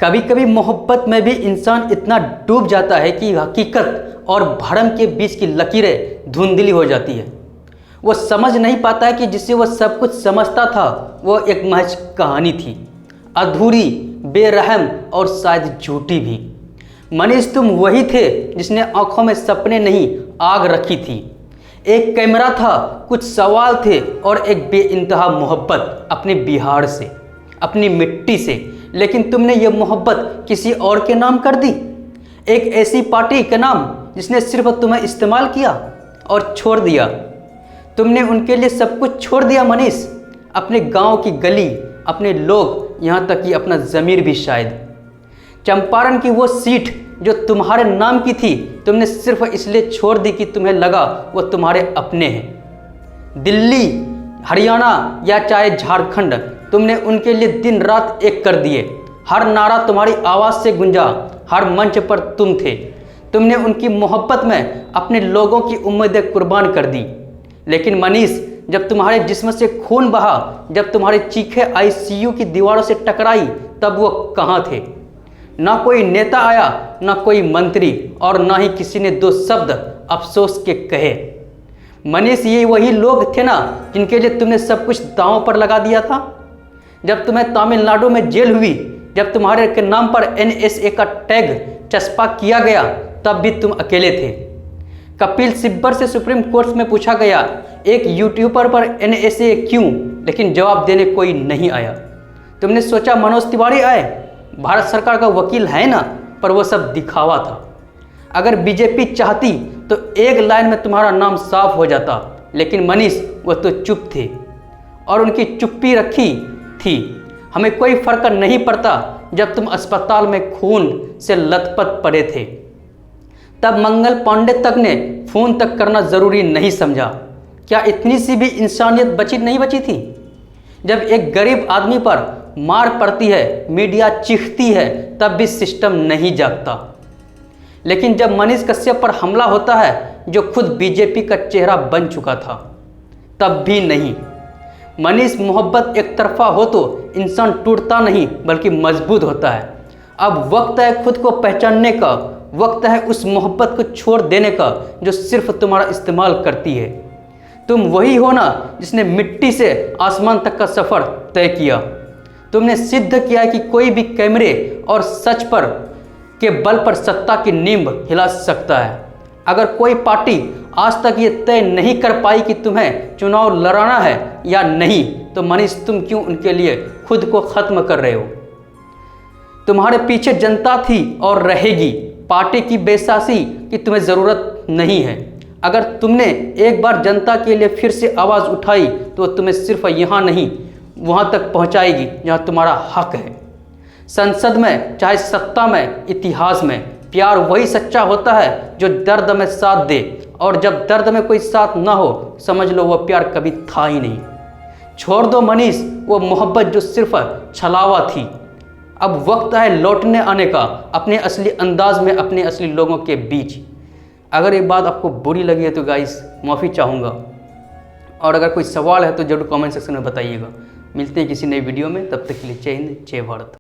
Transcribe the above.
कभी कभी मोहब्बत में भी इंसान इतना डूब जाता है कि हकीकत और भरम के बीच की लकीरें धुंधली हो जाती है। वो समझ नहीं पाता है कि जिससे वो सब कुछ समझता था वो एक महज कहानी थी, अधूरी, बेरहम और शायद झूठी भी। मनीष, तुम वही थे जिसने आंखों में सपने नहीं आग रखी थी। एक कैमरा था, कुछ सवाल थे और एक बेइंतहा मोहब्बत अपने बिहार से, अपनी मिट्टी से। लेकिन तुमने ये मोहब्बत किसी और के नाम कर दी, एक ऐसी पार्टी के नाम जिसने सिर्फ तुम्हें इस्तेमाल किया और छोड़ दिया। तुमने उनके लिए सब कुछ छोड़ दिया मनीष, अपने गांव की गली, अपने लोग, यहाँ तक कि अपना ज़मीर भी शायद। चंपारण की वो सीट जो तुम्हारे नाम की थी, तुमने सिर्फ इसलिए छोड़ दी कि तुम्हें लगा वो तुम्हारे अपने हैं। दिल्ली, हरियाणा या चाहे झारखंड, तुमने उनके लिए दिन रात एक कर दिए। हर नारा तुम्हारी आवाज़ से गूंजा, हर मंच पर तुम थे। तुमने उनकी मोहब्बत में अपने लोगों की उम्मीदें कुर्बान कर दी। लेकिन मनीष, जब तुम्हारे जिस्म से खून बहा, जब तुम्हारी चीखें आईसीयू की दीवारों से टकराई, तब वो कहाँ थे? ना कोई नेता आया, ना कोई मंत्री, और ना ही किसी ने दो शब्द अफसोस के कहे। मनीष, ये वही लोग थे ना जिनके लिए तुमने सब कुछ दांव पर लगा दिया था। जब तुम्हें तमिलनाडु में जेल हुई, जब तुम्हारे के नाम पर NSA का टैग चस्पा किया गया, तब भी तुम अकेले थे। कपिल सिब्बर से सुप्रीम कोर्ट में पूछा गया, एक यूट्यूबर पर NSA क्यों, लेकिन जवाब देने कोई नहीं आया। तुमने सोचा मनोज तिवारी आए, भारत सरकार का वकील है ना, पर वो सब दिखावा था। अगर बीजेपी चाहती तो एक लाइन में तुम्हारा नाम साफ हो जाता, लेकिन मनीष, वो तो चुप थे और उनकी चुप्पी रखी थी। हमें कोई फर्क नहीं पड़ता जब तुम अस्पताल में खून से लथपथ पड़े थे, तब मंगल पांडे तक ने फोन तक करना ज़रूरी नहीं समझा। क्या इतनी सी भी इंसानियत नहीं बची थी? जब एक गरीब आदमी पर मार पड़ती है, मीडिया चीखती है, तब भी सिस्टम नहीं जागता। लेकिन जब मनीष कश्यप पर हमला होता है, जो खुद बीजेपी का चेहरा बन चुका था, तब भी नहीं। मनीष, मोहब्बत एक तरफा हो तो इंसान टूटता नहीं बल्कि मजबूत होता है। अब वक्त है खुद को पहचानने का, वक्त है उस मोहब्बत को छोड़ देने का जो सिर्फ तुम्हारा इस्तेमाल करती है। तुम वही हो ना जिसने मिट्टी से आसमान तक का सफ़र तय किया। तुमने सिद्ध किया कि कोई भी कैमरे और सच पर के बल पर सत्ता की नींव हिला सकता है। अगर कोई पार्टी आज तक ये तय नहीं कर पाई कि तुम्हें चुनाव लड़ाना है या नहीं, तो मनीष, तुम क्यों उनके लिए खुद को ख़त्म कर रहे हो? तुम्हारे पीछे जनता थी और रहेगी। पार्टी की बेसासी की तुम्हें ज़रूरत नहीं है। अगर तुमने एक बार जनता के लिए फिर से आवाज़ उठाई तो तुम्हें सिर्फ यहाँ नहीं, वहाँ तक पहुँचाएगी जहाँ तुम्हारा हक है। संसद में, चाहे सत्ता में, इतिहास में, प्यार वही सच्चा होता है जो दर्द में साथ दे, और जब दर्द में कोई साथ ना हो, समझ लो वो प्यार कभी था ही नहीं। छोड़ दो मनीष वो मोहब्बत जो सिर्फ छलावा थी। अब वक्त है लौटने आने का, अपने असली अंदाज में, अपने असली लोगों के बीच। अगर ये बात आपको बुरी लगी है तो गाइस माफ़ी चाहूँगा, और अगर कोई सवाल है तो जरूर कमेंट सेक्शन में बताइएगा। मिलते हैं किसी नई वीडियो में, तब तक के लिए जय हिंद, जय भारत।